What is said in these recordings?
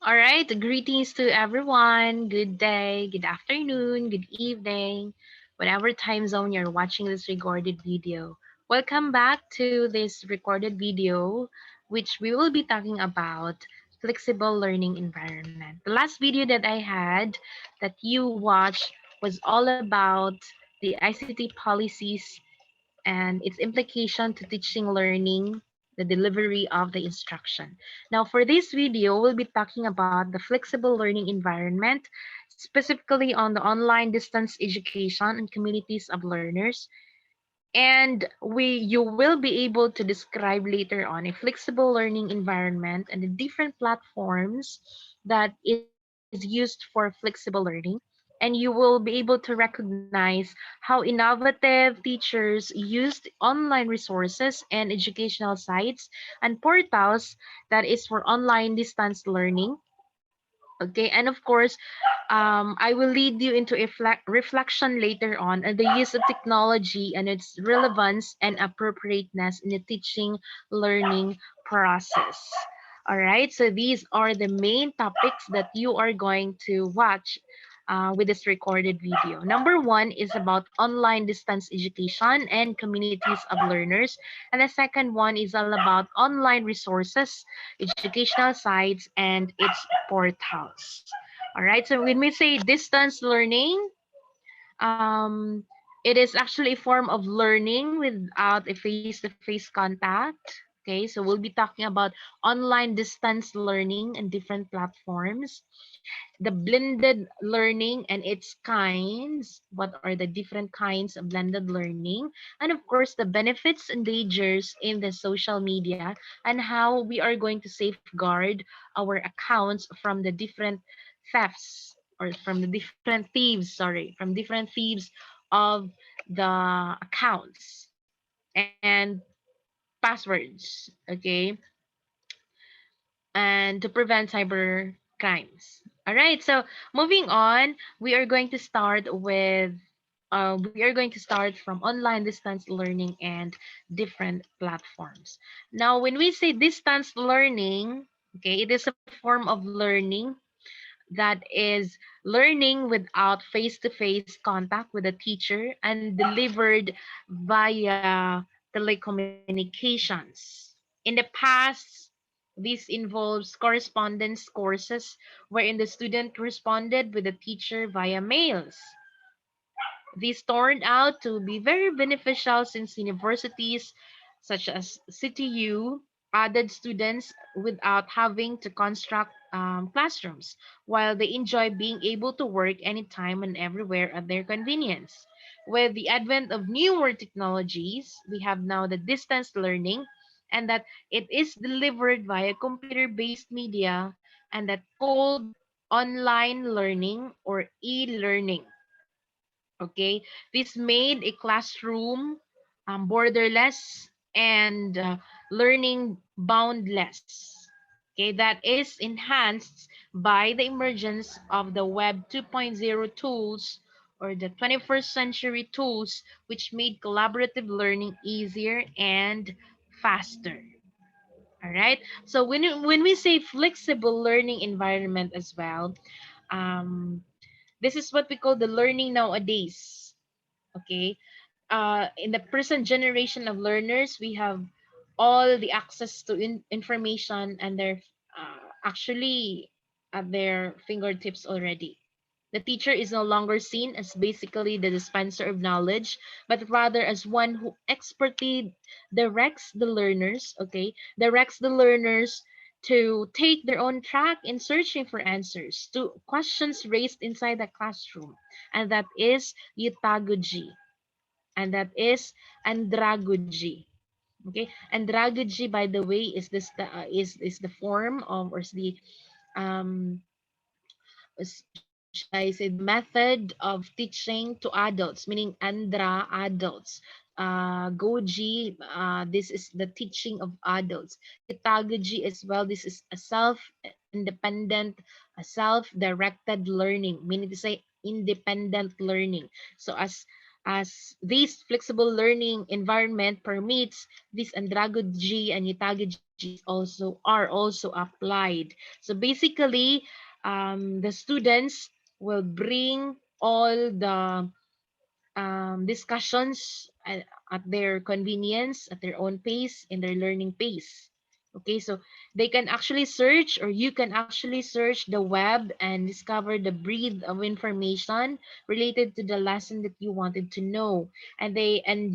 All right, greetings to everyone. Good day, good afternoon, good evening, whatever time zone you're watching this recorded video. Welcome back to this recorded video, which we will be talking about flexible learning environment. The last video that I had that you watched was all about the ICT policies and its implication to teaching, learning, the delivery of the instruction. Now, for this video, we'll be talking about the flexible learning environment, specifically on the online distance education and communities of learners. And you will be able to describe later on a flexible learning environment and the different platforms that is used for flexible learning, and you will be able to recognize how innovative teachers used online resources and educational sites and portals that is for online distance learning. Okay, and of course, I will lead you into a reflection later on the use of technology and its relevance and appropriateness in the teaching learning process. All right, so these are the main topics that you are going to watch with this recorded video. Number one is about online distance education and communities of learners. And the second one is all about online resources, educational sites, and its portals. All right, so when we say distance learning, um, it is actually a form of learning without a face-to-face contact. Okay, so we'll be talking about online distance learning and different platforms, the blended learning and its kinds, what are the different kinds of blended learning, and of course the benefits and dangers in the social media, and how we are going to safeguard our accounts from the different thefts, or from the different thieves, sorry, from different thieves of the accounts and passwords, okay, and to prevent cyber crimes. All right, so moving on, we are going to start with we are going to start from online distance learning and different platforms. Now, when we say distance learning, okay, it is a form of learning that is learning without face-to-face contact with a teacher and delivered via telecommunications. In the past, this involves correspondence courses wherein the student corresponded with the teacher via mails. This turned out to be very beneficial since universities such as CTU added students without having to construct classrooms, while they enjoy being able to work anytime and everywhere at their convenience. With the advent of newer technologies, we have now the distance learning, and that it is delivered via computer-based media, and that called online learning or e-learning. Okay, this made a classroom borderless and learning boundless. Okay, that is enhanced by the emergence of the Web 2.0 tools, or the 21st century tools, which made collaborative learning easier and faster. All right, so when we say flexible learning environment as well, um, this is what we call the learning nowadays. Okay, in the present generation of learners, we have all the access to information, and they're actually at their fingertips already. The teacher is no longer seen as basically the dispenser of knowledge, but rather as one who expertly directs the learners, okay, directs the learners to take their own track in searching for answers to questions raised inside the classroom. And that is utagogy. And that is andragogy. Okay, andragogy, by the way, is this the is the form of, or is the should I say, the method of teaching to adults, meaning andra, adults. Goji, this is the teaching of adults. Utagogy as well, this is a self-independent, a self-directed learning, meaning to say independent learning. So as this flexible learning environment permits, this andragogy and utagogy also are also applied. So basically, the students will bring all the discussions at their convenience, at their own pace, in their learning pace. Okay, so they can actually search, or you can actually search the web and discover the breadth of information related to the lesson that you wanted to know. And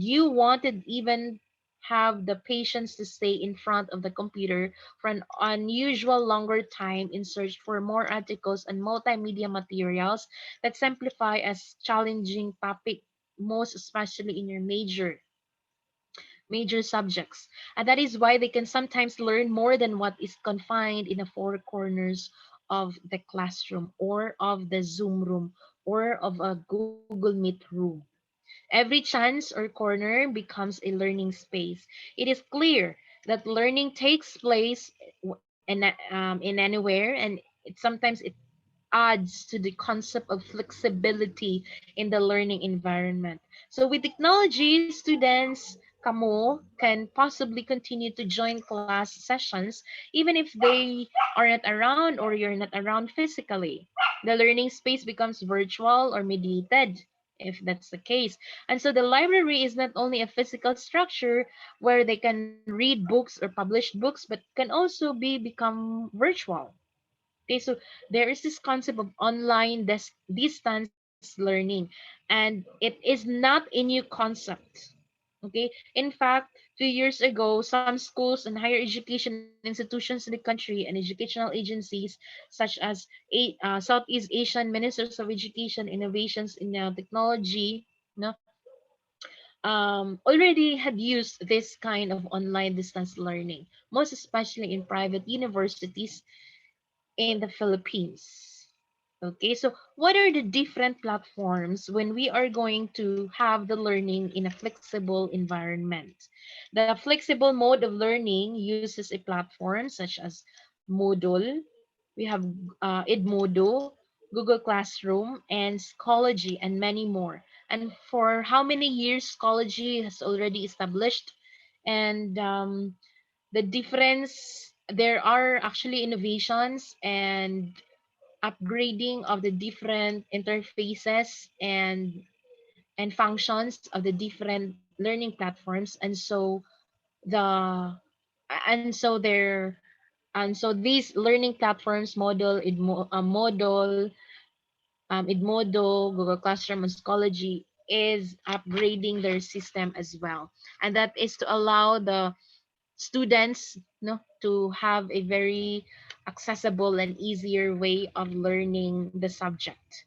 you wanted even have the patience to stay in front of the computer for an unusual longer time in search for more articles and multimedia materials that simplify as challenging topic, most especially in your major subjects. And that is why they can sometimes learn more than what is confined in the four corners of the classroom, or of the Zoom room, or of a Google Meet room. Every chance or corner becomes a learning space. It is clear that learning takes place in anywhere, and sometimes it adds to the concept of flexibility in the learning environment. So with technology, students Kamo can possibly continue to join class sessions even if they are not around, or you're not around physically. The learning space becomes virtual or mediated if that's the case. And so the library is not only a physical structure where they can read books or publish books, but can also become virtual. Okay, so there is this concept of online distance learning, and it is not a new concept. Okay, in fact, 2 years ago, some schools and higher education institutions in the country and educational agencies, such as Southeast Asian Ministers of Education Innovations in Technology, no, already had used this kind of online distance learning, most especially in private universities in the Philippines. Okay, so what are the different platforms when we are going to have the learning in a flexible environment? The flexible mode of learning uses a platform such as Moodle. We have Edmodo, Google Classroom, and Schoology, and many more. And for how many years Schoology has already established, and the difference, there are actually innovations and upgrading of the different interfaces and functions of the different learning platforms. The and so there and so these learning platforms, Edmodo, Google Classroom, and Schoology, is upgrading their system as well, and that is to allow the students, no, to have a very accessible and easier way of learning the subject.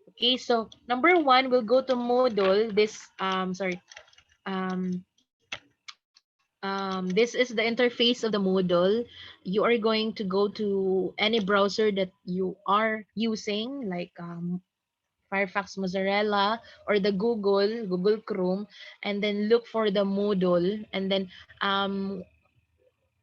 Okay, so number one, we'll go to Moodle. This is the interface of the Moodle. You are going to go to any browser that you are using, like Firefox, Mozilla, or the Google Chrome, and then look for the Moodle. And then um,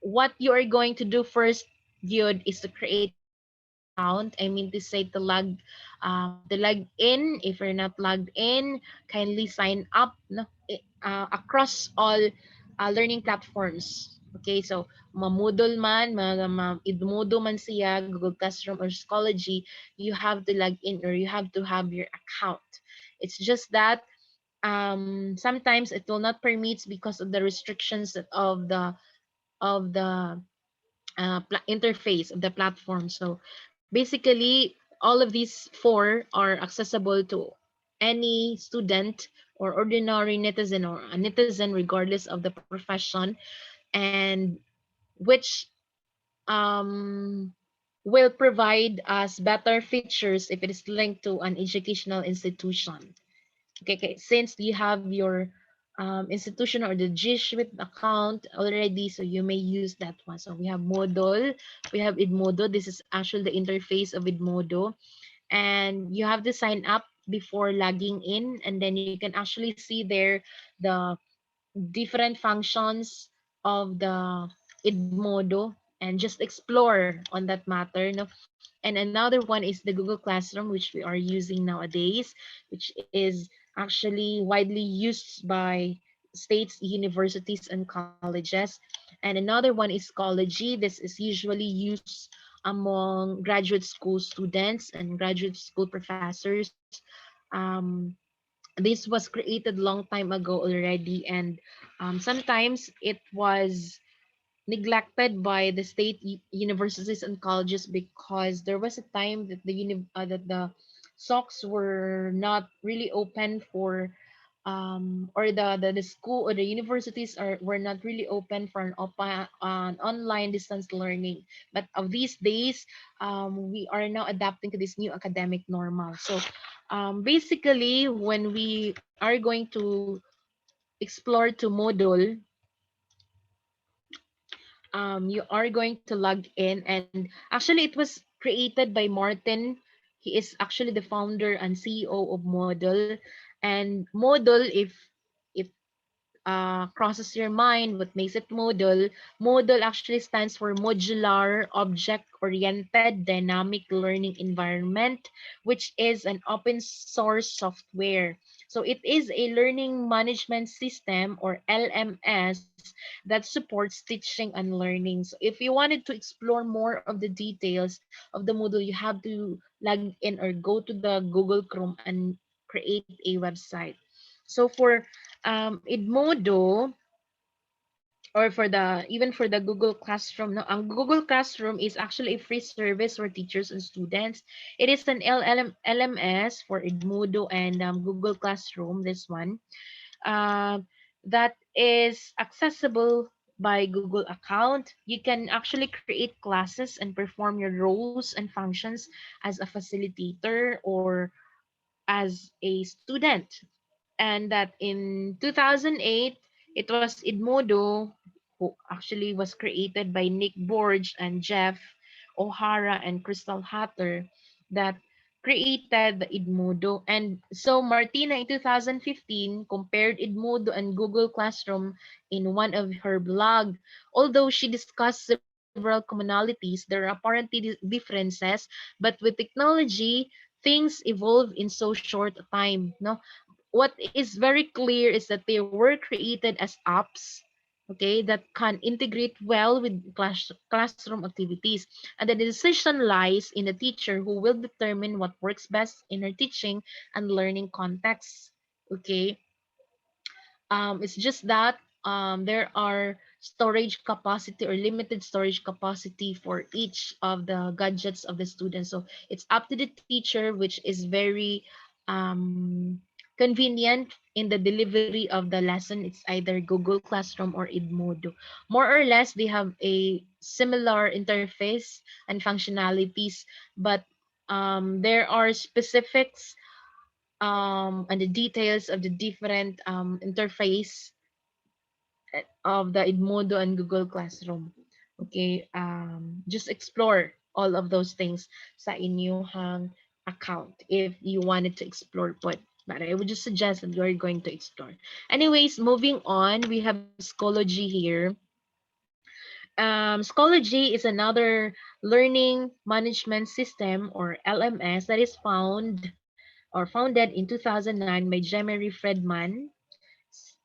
what you are going to do first, Diod, is to create an account. I mean to say, to log in. If you're not logged in, kindly sign up, no, across all learning platforms. Okay, so Moodle man, Edmodo man siya, Google Classroom or Schoology, you have to log in, or you have to have your account. It's just that sometimes it will not permit because of the restrictions of the interface of the platform. So basically, all of these four are accessible to any student or ordinary netizen, or a netizen regardless of the profession, and which um, will provide us better features if it is linked to an educational institution. Okay, since you have your institution or the Jesuit account already, so you may use that one. So we have Moodle, we have Edmodo. This is actually the interface of Edmodo, and you have to sign up before logging in, and then you can actually see there the different functions of the Edmodo, and just explore on that matter. No? And another one is the Google Classroom, which we are using nowadays, which is actually widely used by states, universities, and colleges. And another one is Schoology. This is usually used among graduate school students and graduate school professors. Um, this was created long time ago already, and sometimes it was neglected by the state universities and colleges because there was a time that that the SOCs were not really open for or the school or the universities were not really open for an online distance learning. But of these days, we are now adapting to this new academic normal. So basically, when we are going to explore to Moodle, you are going to log in, and actually it was created by Martin. He is actually the founder and CEO of Moodle. And Moodle, if crosses your mind what makes it Moodle actually stands for modular object oriented dynamic learning environment, which is an open source software. So it is a learning management system, or LMS, that supports teaching and learning. So if you wanted to explore more of the details of the Moodle, you have to log in or go to the Google Chrome and create a website. So for Edmodo, or for the even for the Google Classroom, no, Google Classroom is actually a free service for teachers and students. It is an LMS for Edmodo and Google Classroom. This one, uh, that is accessible by Google account. You can actually create classes and perform your roles and functions as a facilitator or as a student. And that in 2008, it was Edmodo, who actually was created by Nick Borge and Jeff O'Hara and Crystal Hatter, that created the Edmodo. And so Martina in 2015 compared Edmodo and Google Classroom in one of her blog. Although she discussed several commonalities, there are apparently differences, but with technology, things evolve in so short a time. No, what is very clear is that they were created as apps, okay, that can integrate well with classroom activities, and the decision lies in the teacher, who will determine what works best in her teaching and learning context. Okay, it's just that there are storage capacity or limited storage capacity for each of the gadgets of the student. So it's up to the teacher, which is very um, convenient in the delivery of the lesson. It's either Google Classroom or Edmodo. More or less, they have a similar interface and functionalities, but there are specifics and the details of the different interface of the Edmodo and Google Classroom. Okay, just explore all of those things sa inyong account if you wanted to explore po. But I would just suggest that you're going to explore. Anyways, moving on, we have Schoology here. Schoology is another learning management system, or LMS, that is founded in 2009 by Jemery Fredman,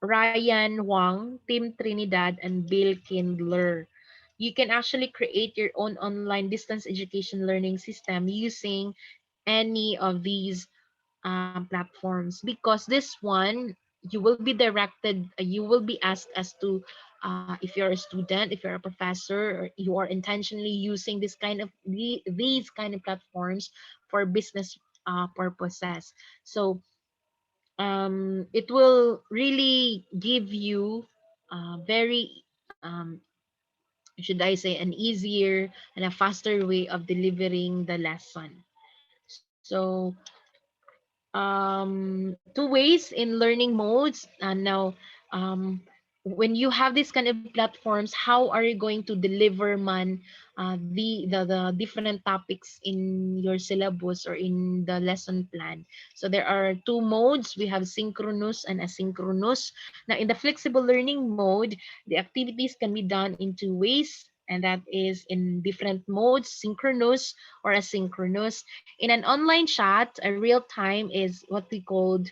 Ryan Wang, Tim Trinidad, and Bill Kindler. You can actually create your own online distance education learning system using any of these platforms, because this one, you will be directed, you will be asked as to if you're a student, if you're a professor, or you are intentionally using these kind of platforms for business purposes. So it will really give you very should I say, an easier and a faster way of delivering the lesson. So two ways in learning modes. And now, when you have this kind of platforms, how are you going to deliver man the different topics in your syllabus or in the lesson plan? So there are two modes. We have synchronous and asynchronous. Now, in the flexible learning mode, the activities can be done in two ways, and that is in different modes: synchronous or asynchronous. In an online chat, a real time is what we called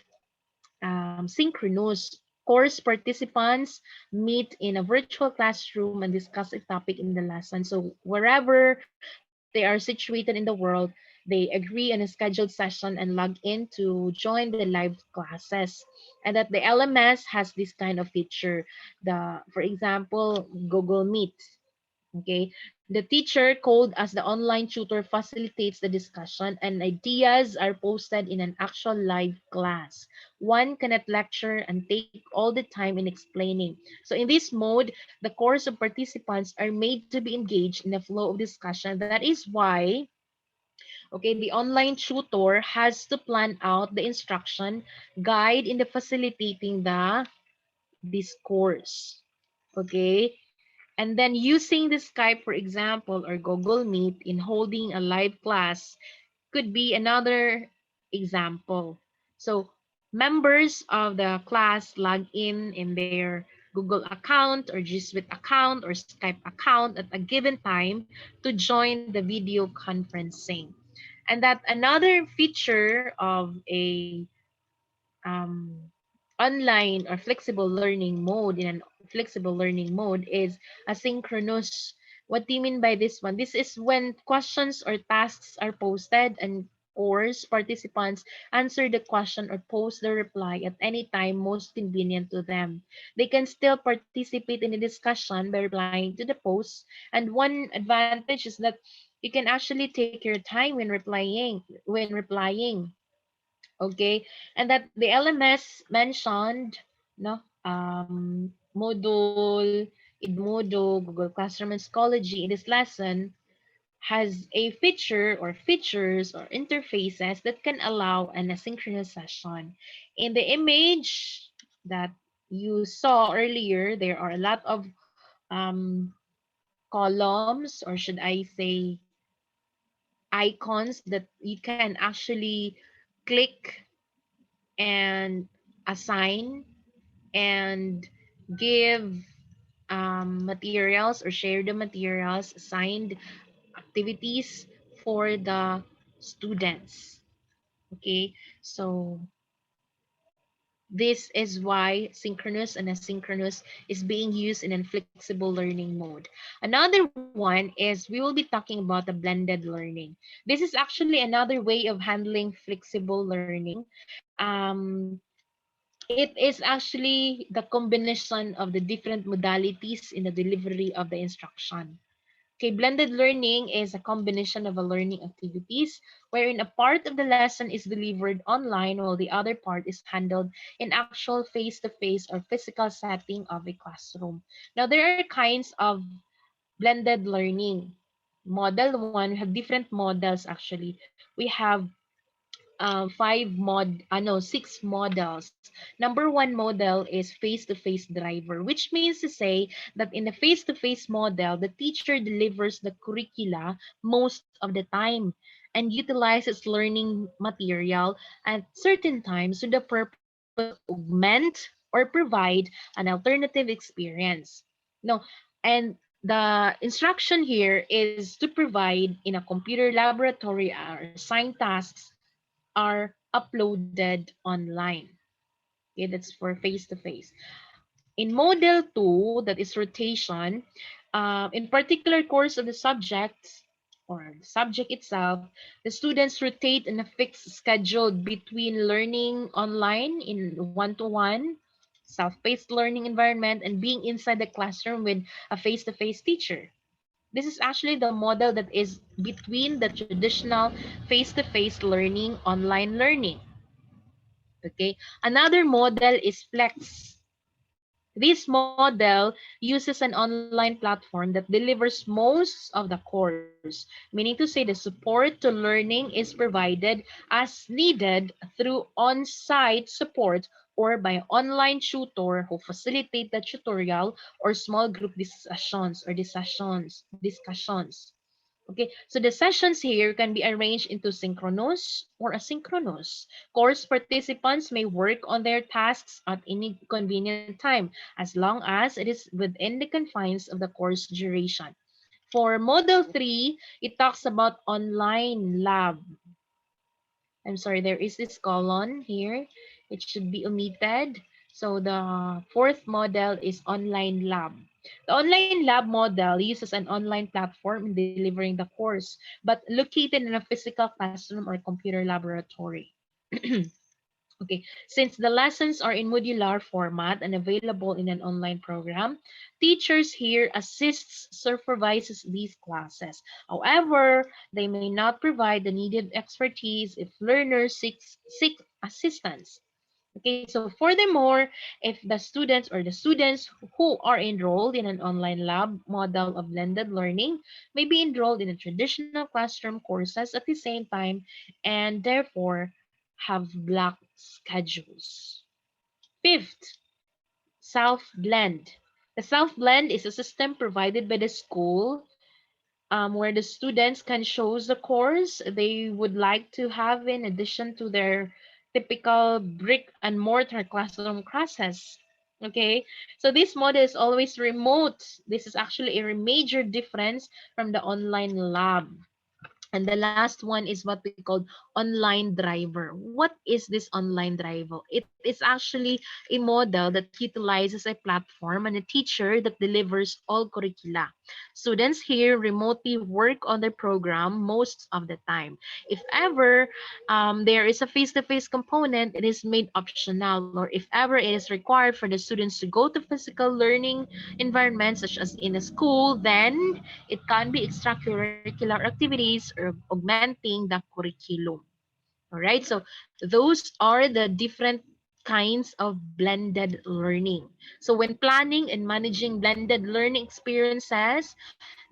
synchronous. Course participants meet in a virtual classroom and discuss a topic in the lesson. So wherever they are situated in the world, they agree on a scheduled session and log in to join the live classes. And that the LMS has this kind of feature. For example, Google Meet. Okay, the teacher called as the online tutor facilitates the discussion and ideas are posted in an actual live class. One cannot lecture and take all the time in explaining. So in this mode, the course of participants are made to be engaged in the flow of discussion. That is why, okay, the online tutor has to plan out the instruction guide in the facilitating the discourse. Okay, and then using the Skype, for example, or Google Meet in holding a live class could be another example. So members of the class log in their Google account or G Suite account or Skype account at a given time to join the video conferencing. And that another feature of a um, online or flexible learning mode in an flexible learning mode is asynchronous. What do you mean by this one? This is when questions or tasks are posted and course participants answer the question or post the reply at any time most convenient to them. They can still participate in the discussion by replying to the post. And one advantage is that you can actually take your time when replying. Okay, and that the LMS mentioned, no, Moodle, Edmodo, Google Classroom, and Schoology in this lesson has a feature or features or interfaces that can allow an asynchronous session. In the image that you saw earlier, there are a lot of um, columns, or should I say icons, that you can actually click and assign and give materials or share the materials, assigned activities for the students. Okay, so this is why synchronous and asynchronous is being used in a flexible learning mode. Another one is we will be talking about the blended learning. This is actually another way of handling flexible learning. Um, it is actually the combination of the different modalities in the delivery of the instruction. Okay, blended learning is a combination of a learning activities wherein a part of the lesson is delivered online while the other part is handled in actual face-to-face or physical setting of a classroom. Now, there are kinds of blended learning. Model 1, we have different models actually. We have six models. Number one model is face-to-face driver, which means to say that in the face-to-face model, the teacher delivers the curricula most of the time and utilizes learning material at certain times with the purpose to augment or provide an alternative experience. No, and the instruction here is to provide in a computer laboratory or assigned tasks are uploaded online. Okay, that's for face-to-face. In model 2, that is rotation, in particular course of the subject or the subject itself, the students rotate in a fixed schedule between learning online in one-to-one, self-paced learning environment, and being inside the classroom with a face-to-face teacher. This is actually the model that is between the traditional face-to-face learning, online learning. Okay. Another model is Flex. This model uses an online platform that delivers most of the course, meaning to say the support to learning is provided as needed through on-site support or by online tutor who facilitate the tutorial or small group discussions. Okay, so the sessions here can be arranged into synchronous or asynchronous. Course participants may work on their tasks at any convenient time as long as it is within the confines of the course duration. For Model 3, it talks about online lab. I'm sorry, there is this colon here. It should be omitted. So the fourth model is online lab. The online lab model uses an online platform in delivering the course, but located in a physical classroom or computer laboratory. Okay, since the lessons are in modular format and available in an online program, teachers here assists supervises these classes. However, they may not provide the needed expertise if learners seek assistance. Okay, so furthermore, if the students or the students who are enrolled in an online lab model of blended learning may be enrolled in a traditional classroom courses at the same time and therefore have block schedules. Fifth, self-blend. The self-blend is a system provided by the school where the students can choose the course they would like to have in addition to their typical brick and mortar classroom classes. Okay, so this model is always remote. This is actually a major difference from the online lab. And the last one is what we call online driver. What is this online driver? It is actually a model that utilizes a platform and a teacher that delivers all curricula. Students here remotely work on their program most of the time. If ever there is a face-to-face component, it is made optional, or if ever it is required for the students to go to physical learning environments such as in a school, then it can be extracurricular activities or augmenting the curriculum. All right, so those are the different kinds of blended learning. So when planning and managing blended learning experiences,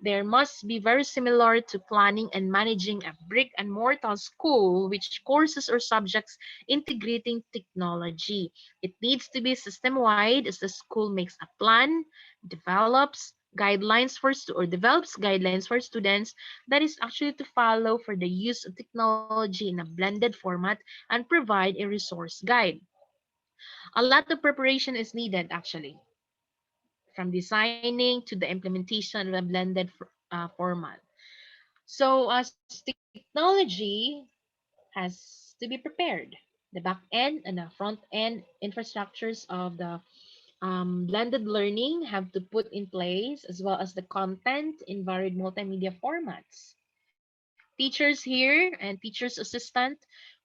there must be very similar to planning and managing a brick and mortar school, which courses or subjects integrating technology. It needs to be system wide as the school makes a plan, develops guidelines for or develops guidelines for students that is actually to follow for the use of technology in a blended format and provide a resource guide. A lot of preparation is needed actually, from designing to the implementation of a blended format. So as technology has to be prepared, the back end and the front end infrastructures of the blended learning have to put in place, as well as the content in varied multimedia formats. Teachers here and teachers assistant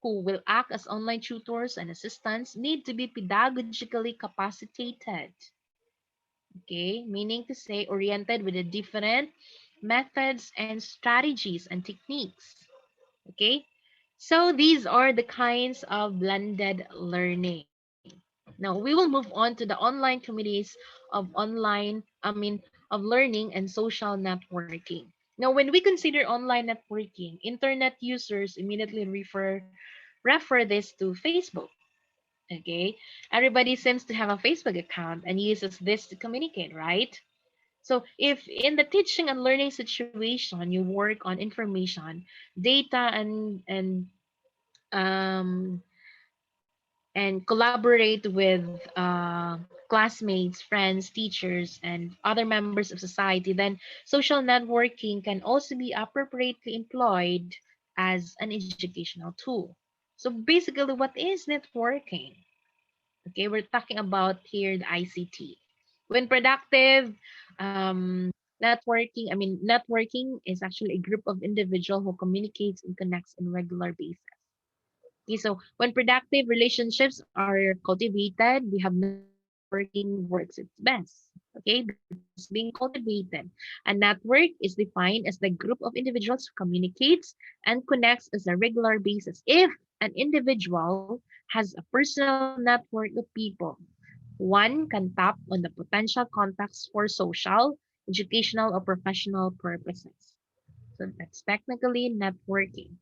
who will act as online tutors and assistants need to be pedagogically capacitated. Okay, meaning to say oriented with the different methods and strategies and techniques. Okay, so these are the kinds of blended learning. Now we will move on to the online communities of of learning and social networking. Now when we consider online networking, internet users immediately refer this to Facebook. Okay, everybody seems to have a Facebook account and uses this to communicate, right? So if in the teaching and learning situation you work on information, data um, and collaborate with classmates, friends, teachers, and other members of society, then social networking can also be appropriately employed as an educational tool. So basically, what is networking? Okay, we're talking about here the ICT. When productive, networking is actually a group of individuals who communicates and connects on regular basis. Okay, so when productive relationships are cultivated, we have networking works its best. Okay, because it's being cultivated. A network is defined as the group of individuals who communicates and connects as a regular basis. If an individual has a personal network of people, one can tap on the potential contacts for social, educational, or professional purposes. So that's technically networking.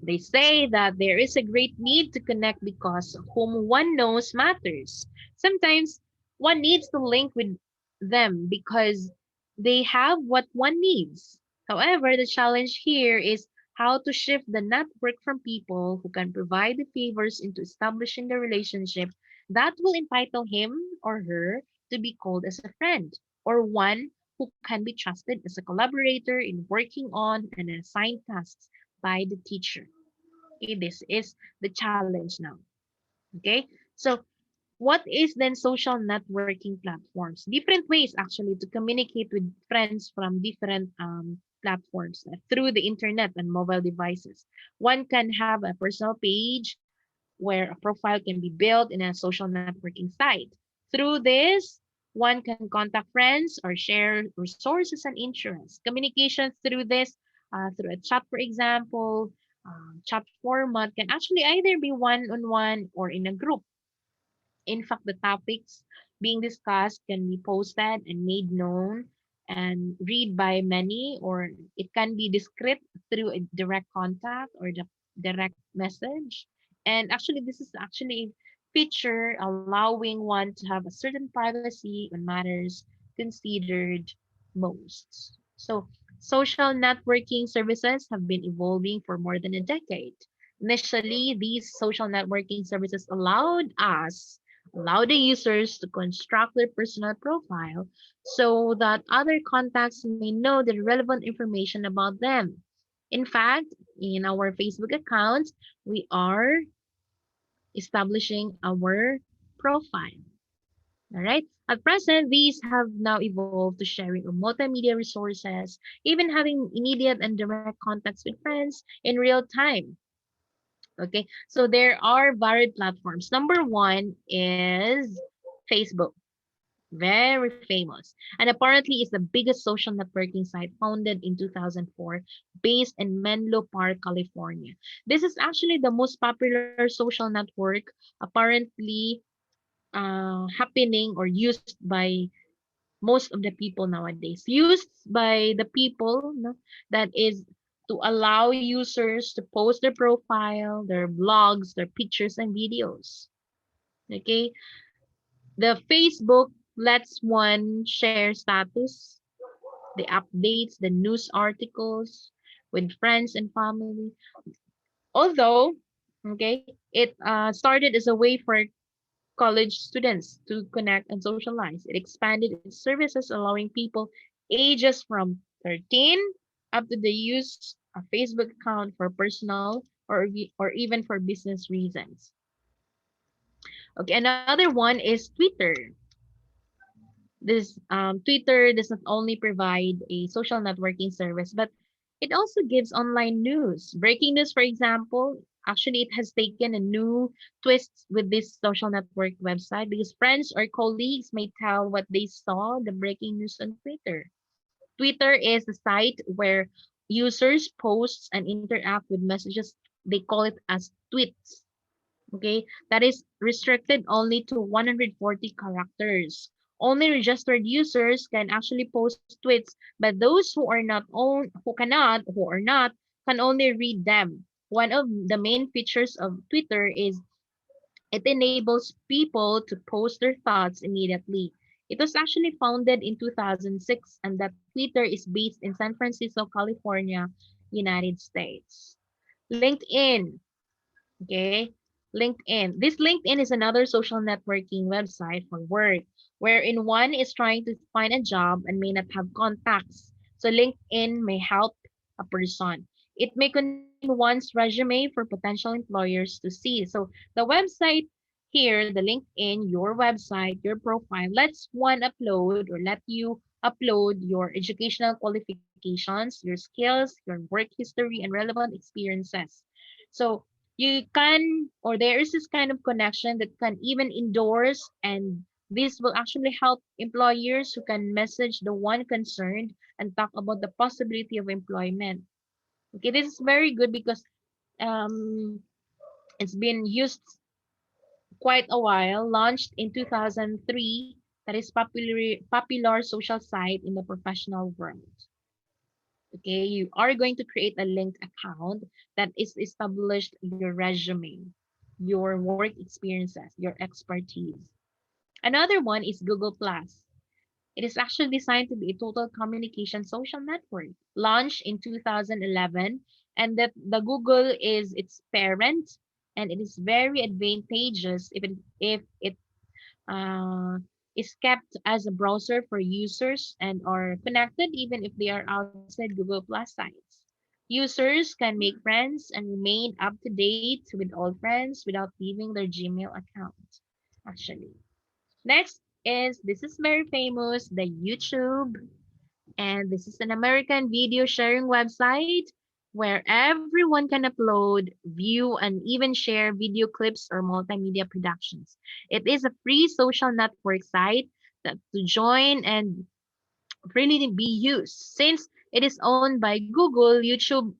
They say that there is a great need to connect because whom one knows matters. Sometimes one needs to link with them because they have what one needs. However, the challenge here is how to shift the network from people who can provide the favors into establishing the relationship that will entitle him or her to be called as a friend, or one who can be trusted as a collaborator in working on and assigned tasks by the teacher. Okay, this is the challenge now. Okay, so What is then social networking platforms? Different ways actually to communicate with friends from different platforms through the internet and mobile devices. One can have a personal page where a profile can be built in a social networking site. Through this, one can contact friends or share resources and interests. Communications through this, through a chat, for example, chat format can actually either be one on one or in a group. In fact, the topics being discussed can be posted and made known and read by many, or it can be discreet through a direct contact or the direct message. And actually, this is actually a feature allowing one to have a certain privacy on matters considered most. So, social networking services have been evolving for more than a decade. Initially, these social networking services allow the users to construct their personal profile so that other contacts may know the relevant information about them. In fact, in our Facebook account, we are establishing our profile. All right. At present, these have now evolved to sharing of multimedia resources, even having immediate and direct contacts with friends in real time. Okay. So there are varied platforms. Number one is Facebook. Very famous. And apparently is the biggest social networking site founded in 2004 based in Menlo Park, California. This is actually the most popular social network apparently happening or used by most of the people nowadays. Used by the people, no, that is to allow users to post their profile, their blogs, their pictures and videos. Okay, the Facebook lets one share status, the updates, the news articles with friends and family. Although, okay, it started as a way for college students to connect and socialize. It expanded its services, allowing people ages from 13 up to the use a Facebook account for personal or even for business reasons. Okay, another one is Twitter. This Twitter does not only provide a social networking service, but it also gives online news. Breaking news, for example, actually it has taken a new twist with this social network website because friends or colleagues may tell what they saw, the breaking news on Twitter. Twitter is a site where users posts and interact with messages. They call it as tweets. Okay, that is restricted only to 140 characters. Only registered users can actually post tweets, but those who are not, can only read them. One of the main features of Twitter is it enables people to post their thoughts immediately. It was actually founded in 2006, and that Twitter is based in San Francisco, California, United States. LinkedIn. Okay. LinkedIn. This LinkedIn is another social networking website for work, wherein one is trying to find a job and may not have contacts. So LinkedIn may help a person. It may contain one's resume for potential employers to see. So the website here, the LinkedIn, your website, your profile, lets one upload or let you upload your educational qualifications, your skills, your work history, and relevant experiences. So you can, or there is this kind of connection that can even endorse, and this will actually help employers who can message the one concerned and talk about the possibility of employment. Okay, this is very good because um it's been used quite a while, launched in 2003, that is popular social site in the professional world. Okay, you are going to create a linked account that is established your resume, your work experiences, your expertise. Another one is Google Plus. It is actually designed to be a total communication social network, launched in 2011, and that the Google is its parent, and it is very advantageous if it is kept as a browser for users and are connected even if they are outside Google Plus sites. Users can make friends and remain up to date with all friends without leaving their Gmail account. actually. Next is this is very famous, the YouTube, and this is an American video sharing website where everyone can upload, view, and even share video clips or multimedia productions. It is a free social network site that to join and really be used. Since it is owned by Google, YouTube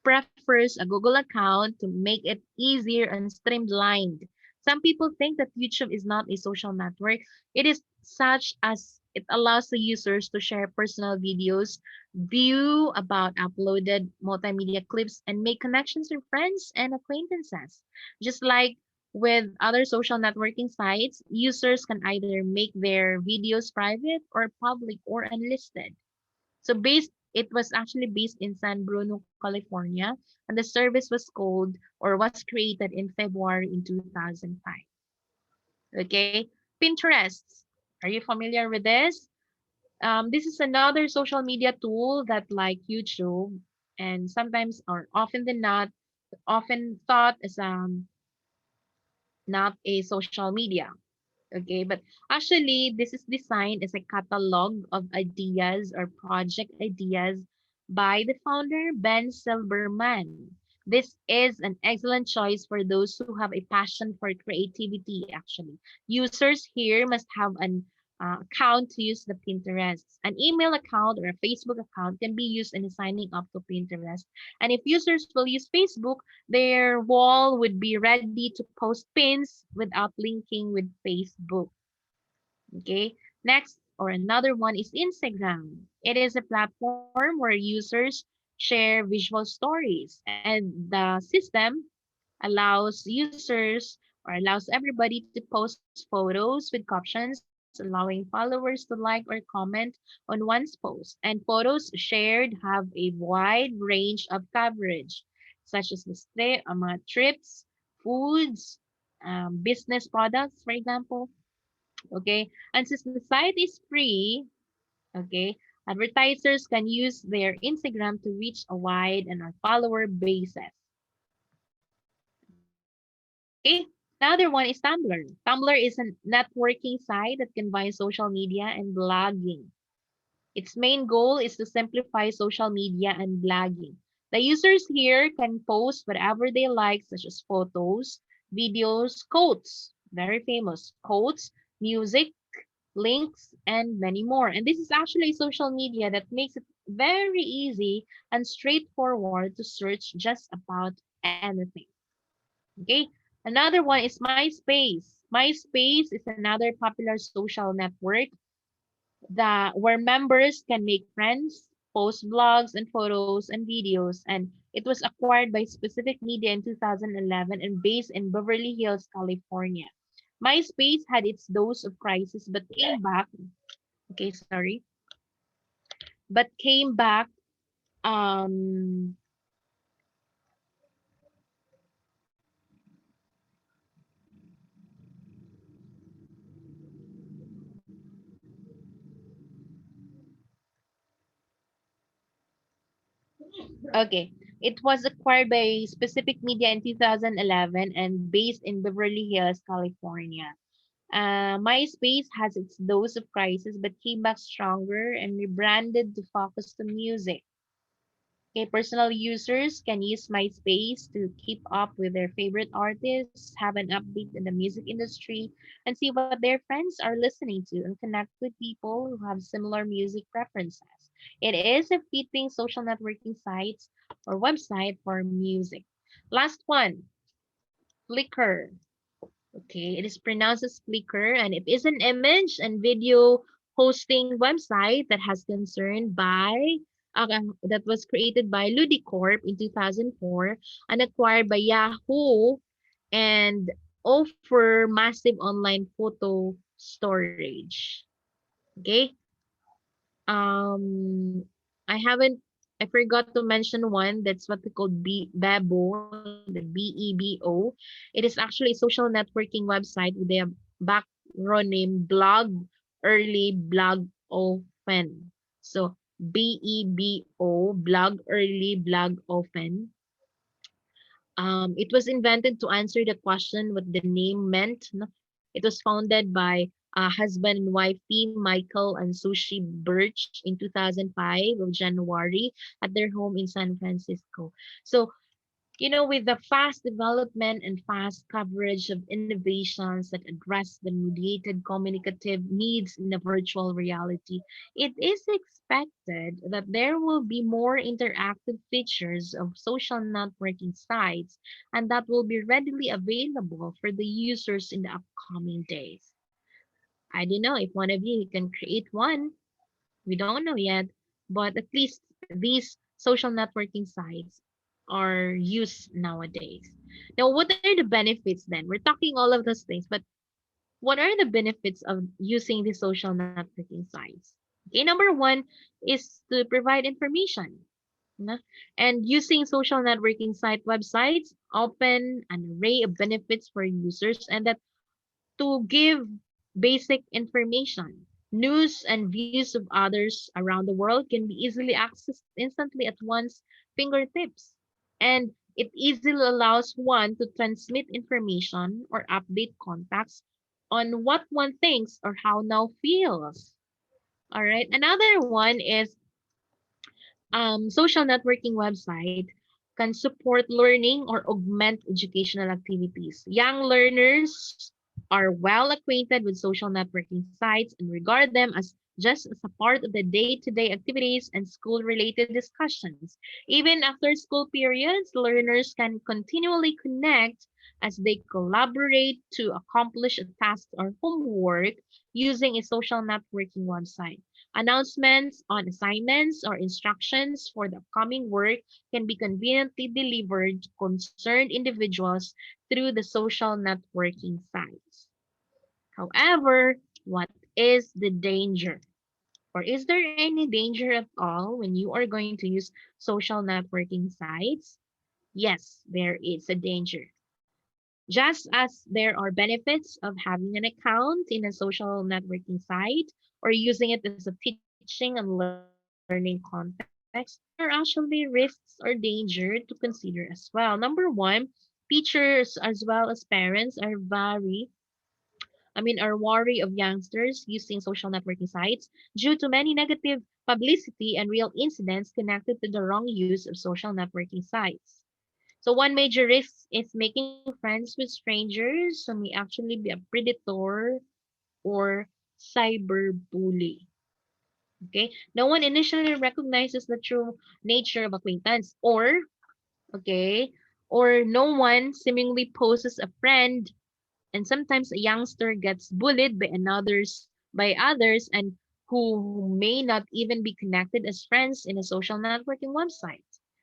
prefers a Google account to make it easier and streamlined. Some people think that YouTube is not a social network. It is such as it allows the users to share personal videos, view about uploaded multimedia clips, and make connections with friends and acquaintances. Just like with other social networking sites, users can either make their videos private or public or unlisted. So it was actually based in San Bruno, California, and the service was called or was created in February in 2005. Okay, Pinterest. Are you familiar with this? This is another social media tool that, like YouTube, and sometimes or often than not, often thought as not a social media. Okay, but actually, this is designed as a catalog of ideas or project ideas by the founder, Ben Silberman. This is an excellent choice for those who have a passion for creativity, actually. Users here must have an account to use the Pinterest. An email account or a Facebook account can be used in signing up to Pinterest. And if users will use Facebook, their wall would be ready to post pins without linking with Facebook. Okay. Next, or another one is Instagram. It is a platform where users share visual stories, and the system allows everybody to post photos with captions, allowing followers to like or comment on one's post. And photos shared have a wide range of coverage, such as trips, foods, business products, for example. Okay, and since the site is free, okay, advertisers can use their Instagram to reach a wide and our follower bases. Okay, another one is Tumblr. Tumblr is a networking site that combines social media and blogging. Its main goal is to simplify social media and blogging. The users here can post whatever they like, such as photos, videos, quotes, very famous quotes, music, links, and many more. And this is actually social media that makes it very easy and straightforward to search just about anything. Okay. Another one is MySpace. MySpace is another popular social network where members can make friends, post blogs and photos and videos, and it was acquired by Specific Media in 2011 and based in Beverly Hills, California. MySpace had its dose of crisis but came back. Okay, sorry, but came back. Um, okay, it was acquired by Specific Media in 2011 and based in Beverly Hills, California. MySpace has its dose of crisis but came back stronger and rebranded to focus to music. Okay, personal users can use MySpace to keep up with their favorite artists, have an update in the music industry, and see what their friends are listening to and connect with people who have similar music preferences. It is a fitting social networking site or website for music. Last one, Flickr. Okay, it is pronounced as Flickr, and it is an image and video hosting website that has concerned by that was created by Ludicorp in 2004 and acquired by Yahoo and offer massive online photo storage. Okay, um, I haven't. I forgot to mention one. That's what we call Bebo, the BEBO. It is actually a social networking website with a background name Blog Early Blog Often. So BEBO, Blog Early Blog Often. It was invented to answer the question what the name meant, no? It was founded by husband and wife team Michael and Sushi Birch in 2005 of January at their home in San Francisco. So, with the fast development and fast coverage of innovations that address the mediated communicative needs in the virtual reality, it is expected that there will be more interactive features of social networking sites and that will be readily available for the users in the upcoming days. I don't know if one of you can create one. We don't know yet, but at least these social networking sites are used nowadays. Now, what are the benefits then? We're talking all of those things, but what are the benefits of using the social networking sites? Okay, number one is to provide information. No? And using social networking site websites open an array of benefits for users and that to give basic information. News and views of others around the world can be easily accessed instantly at one's fingertips. And it easily allows one to transmit information or update contacts on what one thinks or how now feels. All right. Another one is social networking website can support learning or augment educational activities. Young learners are well acquainted with social networking sites and regard them as just as a part of the day-to-day activities and school-related discussions. Even after school periods, learners can continually connect as they collaborate to accomplish a task or homework using a social networking website. Announcements on assignments or instructions for the upcoming work can be conveniently delivered to concerned individuals through the social networking sites. However, what is the danger? Or is there any danger at all when you are going to use social networking sites? Yes, there is a danger. Just as there are benefits of having an account in a social networking site or using it as a teaching and learning context, there are actually risks or danger to consider as well. Number one, teachers as well as parents are wary of youngsters using social networking sites due to many negative publicity and real incidents connected to the wrong use of social networking sites. So one major risk is making friends with strangers who may actually be a predator or cyberbully. Okay? No one initially recognizes the true nature of acquaintance okay, or no one seemingly poses a friend and sometimes a youngster gets bullied by others and who may not even be connected as friends in a social networking website.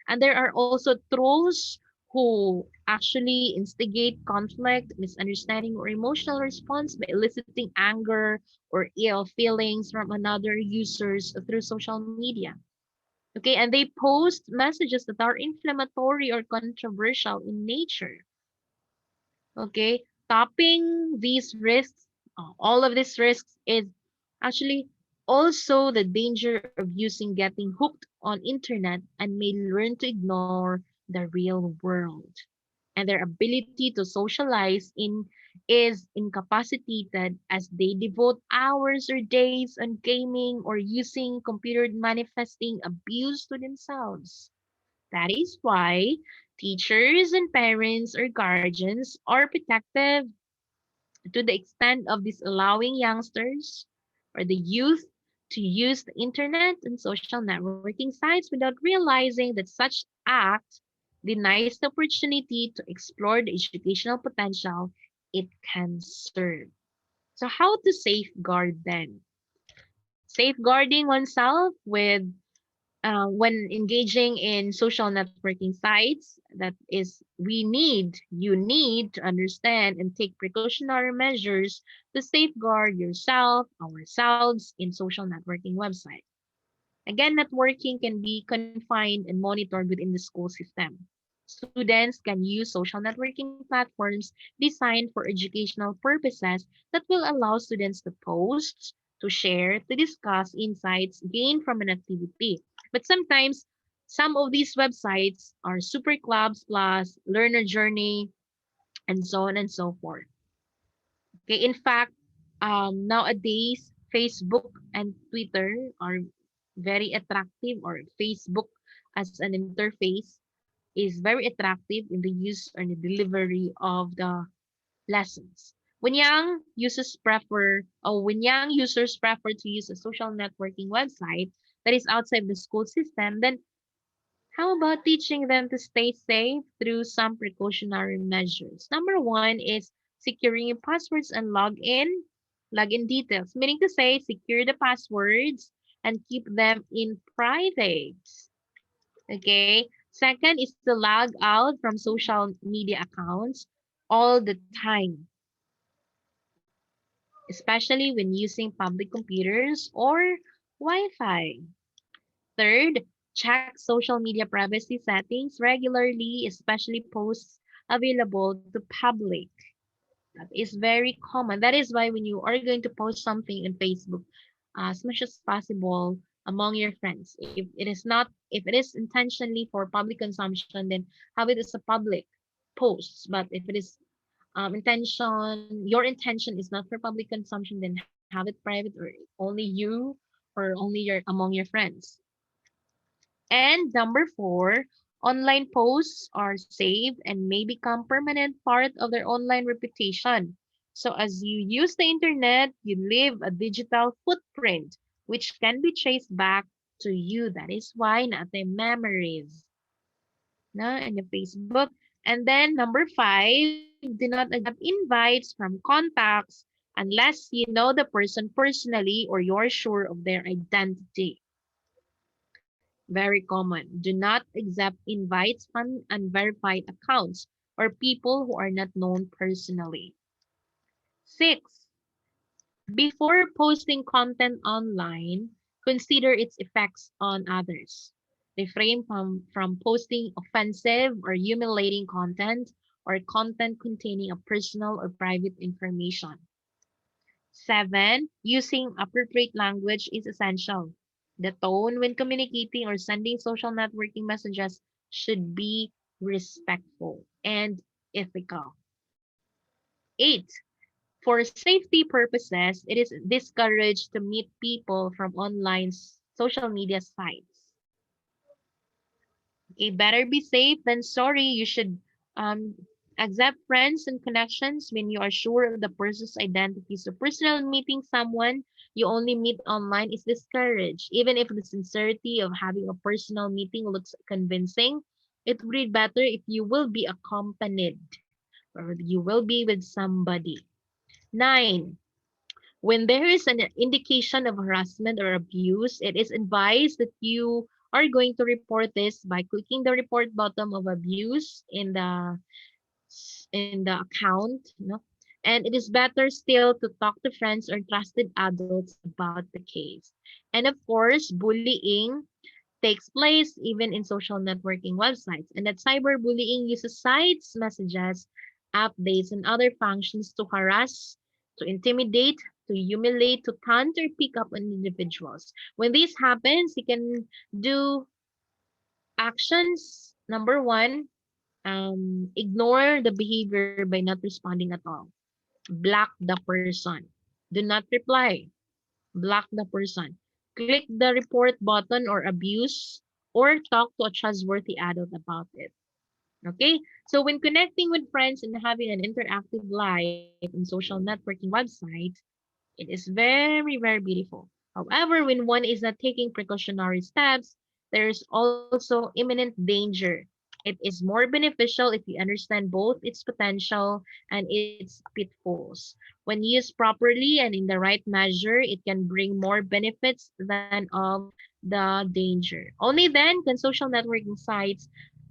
And there are also trolls who actually instigate conflict, misunderstanding, or emotional response by eliciting anger or ill feelings from another users through social media. Okay, and they post messages that are inflammatory or controversial in nature. Okay, topping these risks, all of these risks is actually also the danger of using getting hooked on internet and may learn to ignore the real world. And their ability to socialize in is incapacitated as they devote hours or days on gaming or using computer manifesting abuse to themselves. That is why teachers and parents or guardians are protective to the extent of disallowing youngsters or the youth to use the internet and social networking sites without realizing that such act denies the opportunity to explore the educational potential it can serve. So how to safeguard then? Safeguarding oneself when engaging in social networking sites, that is, you need to understand and take precautionary measures to safeguard yourself, ourselves in social networking websites. Again, networking can be confined and monitored within the school system. Students can use social networking platforms designed for educational purposes that will allow students to post, to share, to discuss insights gained from an activity. But sometimes, some of these websites are super clubs plus learner journey and so on and so forth. Okay, in fact, nowadays Facebook and Twitter are very attractive, or Facebook as an interface is very attractive in the use or the delivery of the lessons. When young users prefer to use a social networking website that is outside the school system, then how about teaching them to stay safe through some precautionary measures? Number one is securing your passwords and login details, meaning to say secure the passwords and keep them in private. Okay. Second is to log out from social media accounts all the time, especially when using public computers or Wi-Fi. Third, check social media privacy settings regularly, especially posts available to public. That is very common. That is why when you are going to post something on Facebook, as much as possible among your friends, if it is intentionally for public consumption, then have it as a public post. But if it is your intention is not for public consumption, then have it private, or only you or only your among your friends. And number four, online posts are saved and may become permanent part of their online reputation. So as you use the internet, you leave a digital footprint, which can be traced back to you. That is why natin memories na in your Facebook. And then number five, do not accept invites from contacts unless you know the person personally or you're sure of their identity. Very common. Do not accept invites from unverified accounts or people who are not known personally. Six, before posting content online, consider its effects on others. Refrain from posting offensive or humiliating content or content containing a personal or private information. Seven, using appropriate language is essential. The tone when communicating or sending social networking messages should be respectful and ethical. Eight, for safety purposes, it is discouraged to meet people from online social media sites. Okay, better be safe than sorry. You should um, accept friends and connections when you are sure of the person's identity. So personal meeting someone you only meet online is discouraged. Even if the sincerity of having a personal meeting looks convincing, it would be better if you will be accompanied or you will be with somebody. Nine, when there is an indication of harassment or abuse, it is advised that you are going to report this by clicking the report button of abuse in the account, and it is better still to talk to friends or trusted adults about the case. And of course, bullying takes place even in social networking websites, and that cyberbullying uses sites, messages, updates, and other functions to harass, to intimidate, to humiliate, to taunt, or pick up on individuals. When this happens, you can do actions. Number one, ignore the behavior by not responding at all. Block the person. Do not reply. Block the person. Click the report button or abuse, or talk to a trustworthy adult about it. Okay? So when connecting with friends and having an interactive life in social networking website, it is very, very beautiful. However, when one is not taking precautionary steps, there is also imminent danger. It is more beneficial if you understand both its potential and its pitfalls. When used properly and in the right measure, it can bring more benefits than of the danger. Only then can social networking sites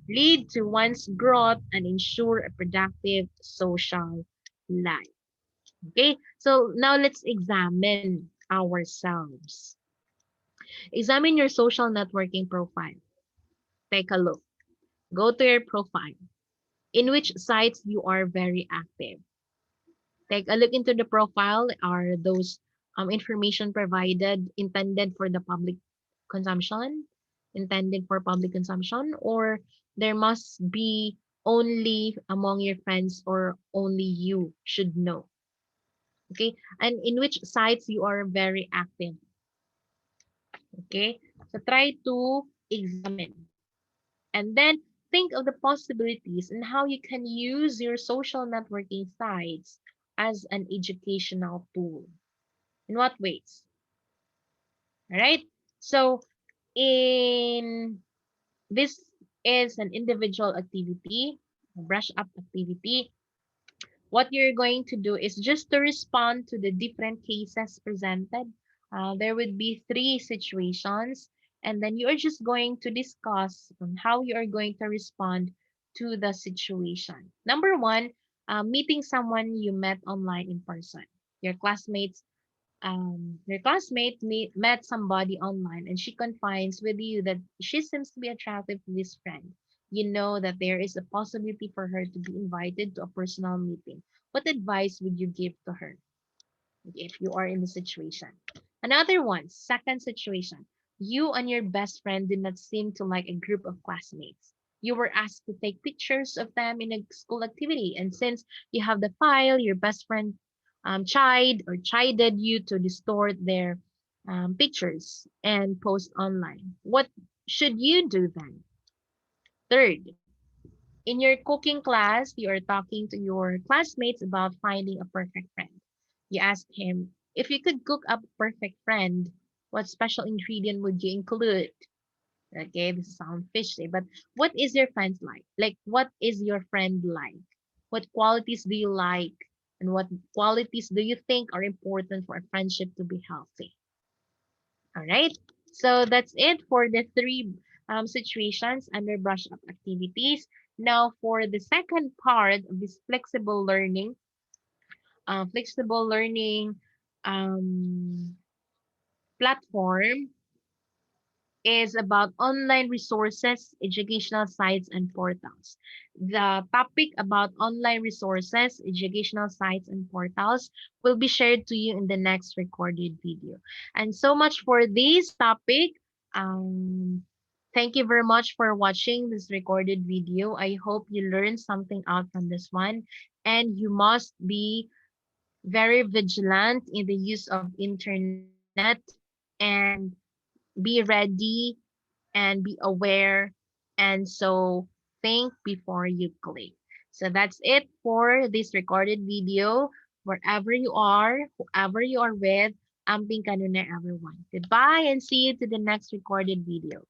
lead to one's growth and ensure a productive social life. Okay, so now let's examine ourselves. Examine your social networking profile. Take a look. Go to your profile. In which sites you are very active. Take a look into the profile. Are those information provided intended for the public consumption? Intended for public consumption? Or there must be only among your friends or only you should know? Okay, and in which sites you are very active. Okay, so try to examine and then think of the possibilities and how you can use your social networking sites as an educational tool. In what ways? All right. So in this is an individual activity, a brush up activity. What you're going to do is just to respond to the different cases presented. There would be three situations, and then you are just going to discuss on how you are going to respond to the situation. Number one, meeting someone you met online in person. Your classmates your classmate met somebody online and she confides with you that she seems to be attractive to this friend. You know that there is a possibility for her to be invited to a personal meeting. What advice would you give to her if you are in the situation? Another one, second situation. You and your best friend did not seem to like a group of classmates. You were asked to take pictures of them in a school activity, and since you have the file, your best friend chided you to distort their pictures and post online. What should you do then? Third, in your cooking class, you are talking to your classmates about finding a perfect friend. You asked him, if you could cook up a perfect friend, what special ingredient would you include? Okay, this sounds fishy, but what is your friend like? Like, what is your friend like? What qualities do you like? And what qualities do you think are important for a friendship to be healthy? All right. So that's it for the three situations under brush up activities. Now for the second part of this flexible learning um, platform is about online resources, educational sites, and portals. The topic about online resources, educational sites, and portals will be shared to you in the next recorded video. And so much for this topic. Um, Thank you very much for watching this recorded video. I hope you learned something out from this one. And you must be very vigilant in the use of internet and be ready and be aware, and so think before you click. So that's it for this recorded video. Wherever you are, whoever you are with, amping kanuna everyone. Goodbye and see you to the next recorded video.